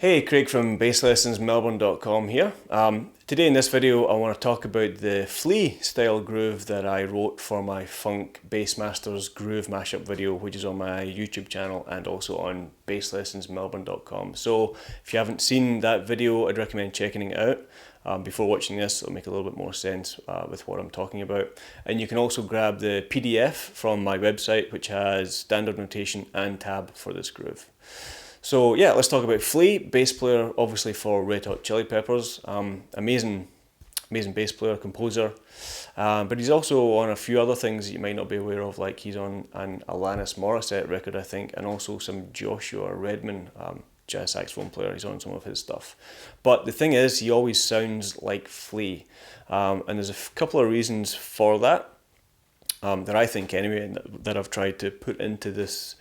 Hey, Craig from BassLessonsMelbourne.com here. Today in this video I want to talk about the Flea style groove that I wrote for my Funk Bassmasters groove mashup video, which is on my YouTube channel and also on BassLessonsMelbourne.com. So if you haven't seen that video, I'd recommend checking it out. Before watching this, it'll make a little bit more sense with what I'm talking about. And you can also grab the PDF from my website, which has standard notation and tab for this groove. So yeah, let's talk about Flea, bass player obviously for Red Hot Chili Peppers. Amazing bass player, composer. But he's also on a few other things that you might not be aware of, like he's on an Alanis Morissette record, I think, and also some Joshua Redman jazz saxophone player. He's on some of his stuff. But the thing is, he always sounds like Flea. And there's a couple of reasons for that, that I think anyway, that I've tried to put into this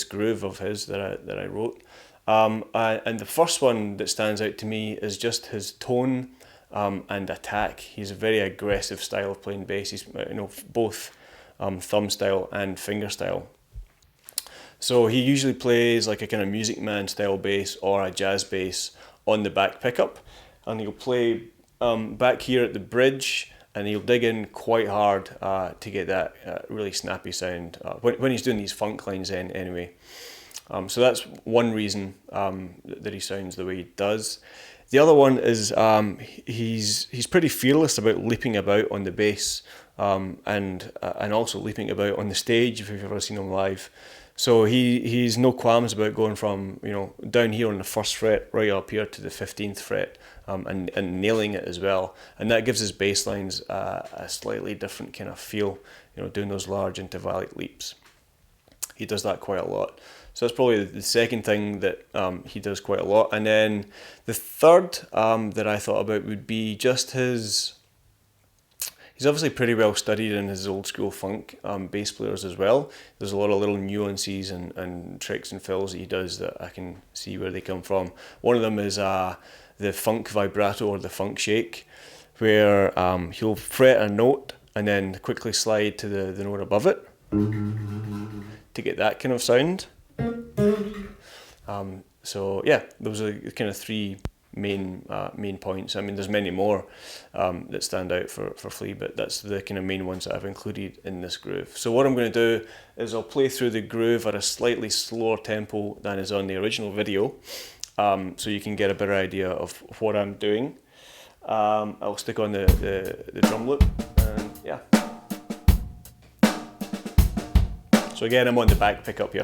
groove of his that I wrote. And the first one that stands out to me is just his tone and attack. He's a very aggressive style of playing bass. He's both thumb style and finger style. So he usually plays like a kind of Music Man style bass or a jazz bass on the back pickup, and he'll play back here at the bridge, and he'll dig in quite hard to get that really snappy sound when he's doing these funk lines anyway. So that's one reason that he sounds the way he does. The other one is he's pretty fearless about leaping about on the bass and also leaping about on the stage if you've ever seen him live. So he's no qualms about going from down here on the 1st fret right up here to the 15th fret and nailing it as well. And that gives his bass lines a slightly different kind of feel, doing those large intervallic leaps. He does that quite a lot. So that's probably the second thing that he does quite a lot. And then the third that I thought about would be just he's obviously pretty well studied in his old school funk bass players as well. There's a lot of little nuances and tricks and fills that he does that I can see where they come from. One of them is the funk vibrato or the funk shake, where he'll fret a note and then quickly slide to the note above it to get that kind of sound. So yeah, those are kind of three main points. I mean, there's many more that stand out for Flea, but that's the kind of main ones that I've included in this groove. So what I'm going to do is I'll play through the groove at a slightly slower tempo than is on the original video, so you can get a better idea of what I'm doing. I'll stick on the drum loop, and yeah. So again, I'm on the back pickup here.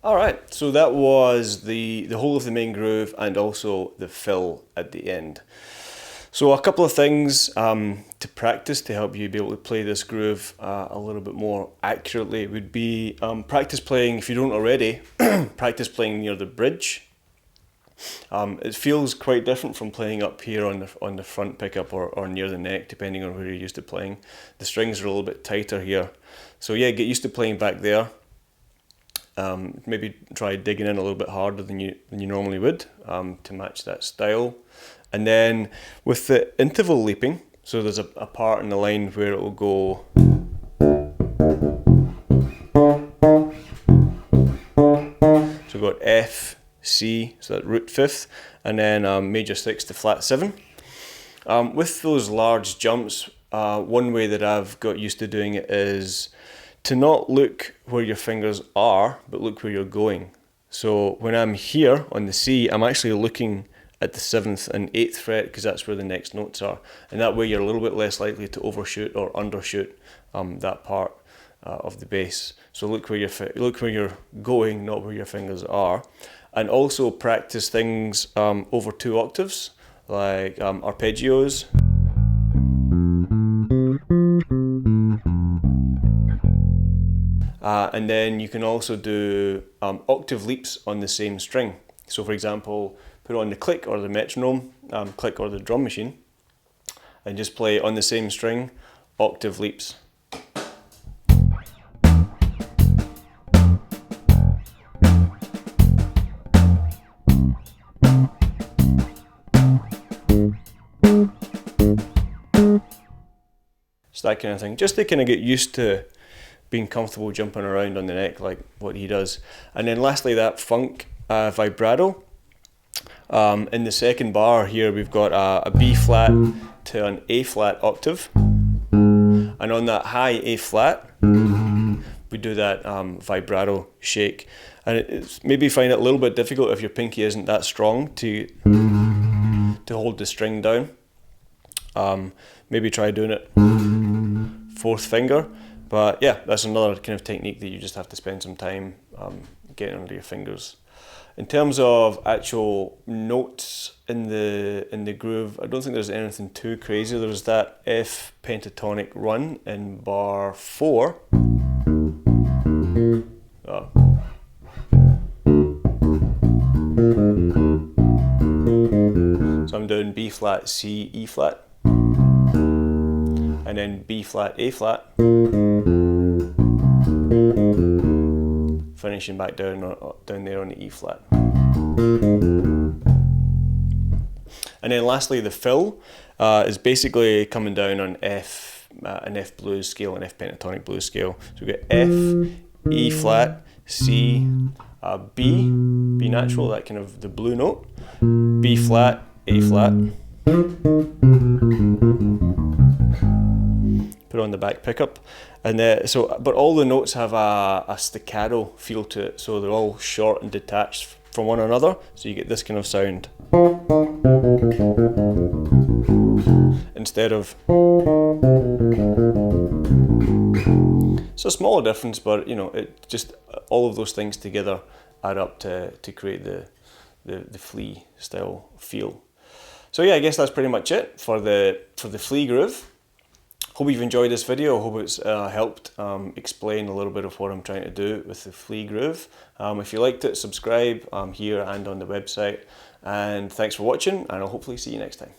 Alright, so that was the whole of the main groove and also the fill at the end. So a couple of things to practice to help you be able to play this groove a little bit more accurately would be practice playing, if you don't already, practice playing near the bridge. It feels quite different from playing up here on the front pickup or near the neck, depending on where you're used to playing. The strings are a little bit tighter here. So yeah, get used to playing back there. Maybe try digging in a little bit harder than you normally would to match that style. And then with the interval leaping, so there's a part in the line where it will go so we've got F, C, so that root 5th, and then major 6 to flat 7. With those large jumps, one way that I've got used to doing it is to not look where your fingers are, but look where you're going. So when I'm here on the C, I'm actually looking at the 7th and 8th fret, because that's where the next notes are, and that way you're a little bit less likely to overshoot or undershoot that part of the bass. So look where you're going, not where your fingers are. And also practice things over 2 octaves, like arpeggios. And then you can also do octave leaps on the same string. So for example, put on the click or the metronome, click or the drum machine, and just play on the same string, octave leaps. So that kind of thing, just to kind of get used to being comfortable jumping around on the neck like what he does. And then lastly, that funk vibrato. In the second bar here, we've got a B flat to an A flat octave, and on that high A flat we do that vibrato shake, and it's maybe find it a little bit difficult if your pinky isn't that strong to hold the string down. Maybe try doing it 4th finger. But yeah, that's another kind of technique that you just have to spend some time getting under your fingers. In terms of actual notes in the groove, I don't think there's anything too crazy. There's that F pentatonic run in bar 4. So I'm doing B flat, C, E flat, and then B flat, A flat, finishing back down there on the E flat. And then lastly, the fill is basically coming down on F, an F blues scale, an F pentatonic blues scale. So we get F, E flat, C, B natural, that kind of the blue note, B flat, A flat. Put on the back pickup, and but all the notes have a staccato feel to it, so they're all short and detached from one another, so you get this kind of sound instead of. It's a smaller difference, but you know, it just all of those things together add up to create the Flea style feel. So yeah, I guess that's pretty much it for the Flea groove. Hope you've enjoyed this video. I hope it's helped explain a little bit of what I'm trying to do with the Flea groove. If you liked it, subscribe here and on the website. And thanks for watching, and I'll hopefully see you next time.